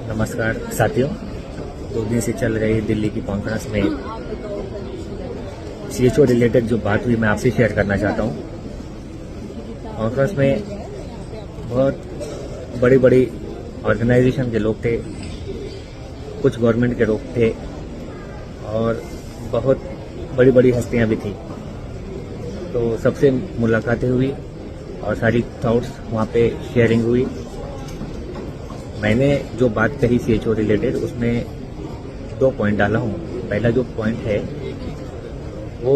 नमस्कार साथियों, 2 दिन से चल रही दिल्ली की कॉन्फ्रेंस में सीएचओ रिलेटेड जो बात हुई मैं आपसे शेयर करना चाहता हूँ। कॉन्फ्रेंस में बहुत बड़ी बड़ी ऑर्गेनाइजेशन के लोग थे, कुछ गवर्नमेंट के लोग थे और बहुत बड़ी बड़ी हस्तियाँ भी थी। तो सबसे मुलाकातें हुई और सारी थॉट्स वहाँ पे शेयरिंग हुई। मैंने जो बात कही सीएचओ रिलेटेड उसमें 2 पॉइंट डाला हूँ। पहला जो पॉइंट है वो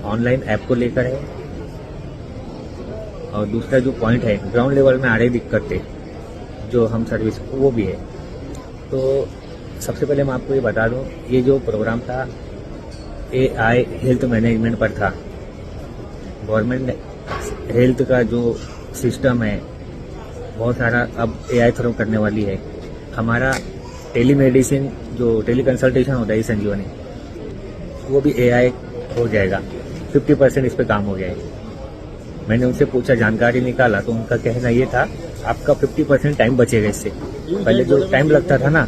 ऑनलाइन ऐप को लेकर है और दूसरा जो पॉइंट है ग्राउंड लेवल में आ रही दिक्कतें जो हम सर्विस वो भी है। तो सबसे पहले मैं आपको ये बता दूँ, ये जो प्रोग्राम था AI हेल्थ मैनेजमेंट पर था। गवर्नमेंट हेल्थ का जो सिस्टम है बहुत सारा अब AI थ्रो करने वाली है। हमारा टेलीमेडिसिन जो टेली कंसल्टेशन होता है संजीवनी वो भी AI हो जाएगा। 50% इस पे काम हो गया है। मैंने उनसे पूछा, जानकारी निकाला तो उनका कहना ये था आपका 50% टाइम बचेगा इससे। पहले जो टाइम लगता था ना,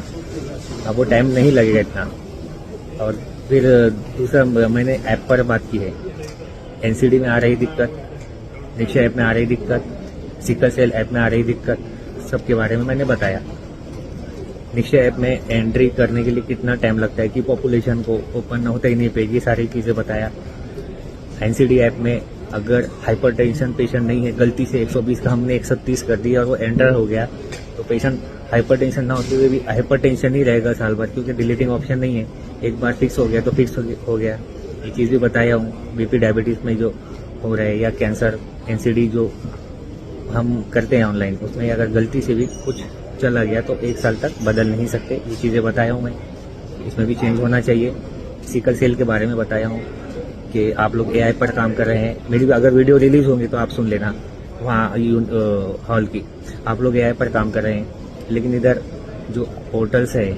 अब वो टाइम नहीं लगेगा इतना। और फिर दूसरा मैंने ऐप पर बात की है। NCD में आ रही दिक्कत, निश्चय ऐप में आ रही दिक्कत, सिकल सेल ऐप में आ रही दिक्कत, सबके बारे में मैंने बताया। निश्चय ऐप में एंट्री करने के लिए कितना टाइम लगता है कि पॉपुलेशन को ओपन होता ही नहीं पेज, ये सारी चीज़ें बताया। NCD ऐप में अगर हाइपरटेंशन पेशेंट नहीं है, गलती से 120 का हमने 130 कर दिया और वो एंटर हो गया तो पेशेंट हाइपरटेंशन ना होते हुए भी हाइपरटेंशन ही रहेगा साल भर, क्योंकि डिलीटिंग ऑप्शन नहीं है। एक बार फिक्स हो गया तो फिक्स हो गया। ये चीज़ भी बताया हूँ। BP डायबिटीज़ में जो हो रहा है या कैंसर, NCD जो हम करते हैं ऑनलाइन, उसमें अगर गलती से भी कुछ चला गया तो 1 साल तक बदल नहीं सकते। ये चीज़ें बताया हूँ मैं, इसमें भी चेंज होना चाहिए। सिकल सेल के बारे में बताया हूँ कि आप लोग AI पर काम कर रहे हैं। मेरी अगर वीडियो रिलीज होंगी तो आप सुन लेना वहाँ हॉल की। आप लोग AI पर काम कर रहे हैं, लेकिन इधर जो पोर्टल्स है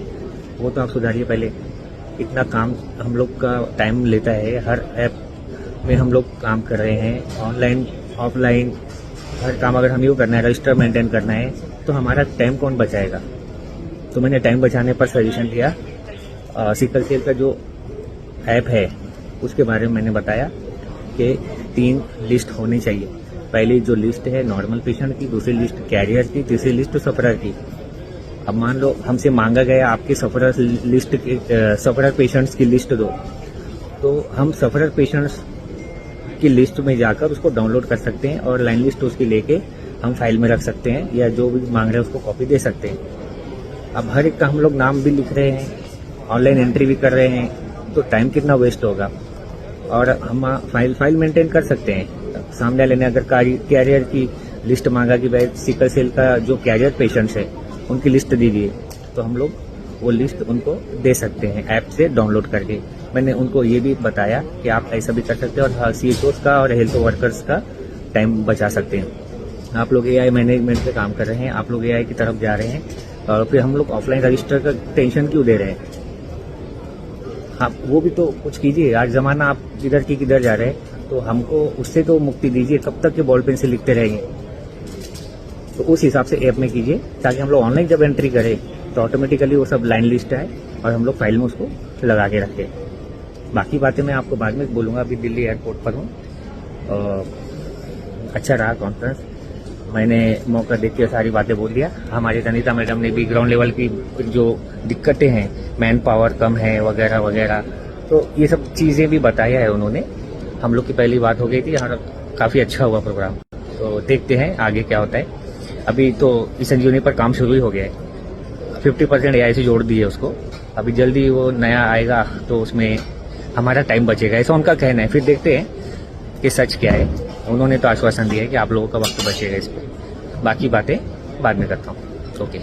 वो तो आप सुधारिए पहले। इतना काम हम लोग का टाइम लेता है, हर ऐप में हम लोग काम कर रहे हैं, ऑनलाइन ऑफलाइन हर काम अगर हमें को करना है, रजिस्टर मेंटेन करना है, तो हमारा टाइम कौन बचाएगा। तो मैंने टाइम बचाने पर सजेशन दिया। सिकल सेल का जो ऐप है उसके बारे में मैंने बताया कि 3 लिस्ट होनी चाहिए। पहली जो लिस्ट है नॉर्मल पेशेंट की, दूसरी लिस्ट कैरियर की, तीसरी लिस्ट सफरर की। अब मान लो हमसे मांगा गया आपके सफरर लिस्ट की, सफरर पेशेंट्स की लिस्ट दो, तो हम सफरर पेशेंट्स की लिस्ट में जाकर उसको डाउनलोड कर सकते हैं और लाइन लिस्ट उसकी लेके हम फाइल में रख सकते हैं, या जो भी मांग रहे हैं उसको कॉपी दे सकते हैं। अब हर एक का हम लोग नाम भी लिख रहे हैं, ऑनलाइन एंट्री भी कर रहे हैं, तो टाइम कितना वेस्ट होगा। और हम फाइल मेंटेन कर सकते हैं। सामने लेने अगर कैरियर की लिस्ट मांगा कि भाई सिकल सेल का जो कैरियर पेशेंट्स है उनकी लिस्ट दीजिए, तो हम लोग वो लिस्ट उनको दे सकते हैं ऐप से डाउनलोड करके। मैंने उनको ये भी बताया कि आप ऐसा भी कर सकते हैं और CHOs का और हेल्थ वर्कर्स का टाइम बचा सकते हैं। आप लोग AI मैनेजमेंट पे काम कर रहे हैं, आप लोग AI की तरफ जा रहे हैं, और फिर हम लोग ऑफलाइन रजिस्टर का टेंशन क्यों दे रहे हैं। आप वो भी तो कुछ कीजिए। आज जमाना आप किधर की किधर जा रहे हैं, तो हमको उससे तो मुक्ति दीजिए। कब तक के बॉल पेन से लिखते रहेंगे। तो उस हिसाब से ऐप में कीजिए, ताकि हम लोग ऑनलाइन जब एंट्री करें तो ऑटोमेटिकली वो सब लाइन लिस्ट आए और हम लोग फाइल में उसको लगा के रखें। बाकी बातें मैं आपको बाद में बोलूँगा। अभी दिल्ली एयरपोर्ट पर हूँ। अच्छा रहा कॉन्फ्रेंस, मैंने मौका देख के सारी बातें बोल दिया। हमारी तनीता मैडम ने भी ग्राउंड लेवल की जो दिक्कतें हैं, मैन पावर कम है वगैरह वगैरह, तो ये सब चीज़ें भी बताया है उन्होंने। हम लोग की पहली बात हो गई थी और काफ़ी अच्छा हुआ प्रोग्राम। तो देखते हैं आगे क्या होता है। अभी तो इस संजीवनी पर काम शुरू ही हो गया है। 50% AI से जोड़ दिए उसको। अभी जल्दी वो नया आएगा तो उसमें हमारा टाइम बचेगा, ऐसा उनका कहना है। फिर देखते हैं कि सच क्या है। उन्होंने तो आश्वासन दिया है कि आप लोगों का वक्त बचेगा इस पर। बाकी बातें बाद में करता हूँ। ओके।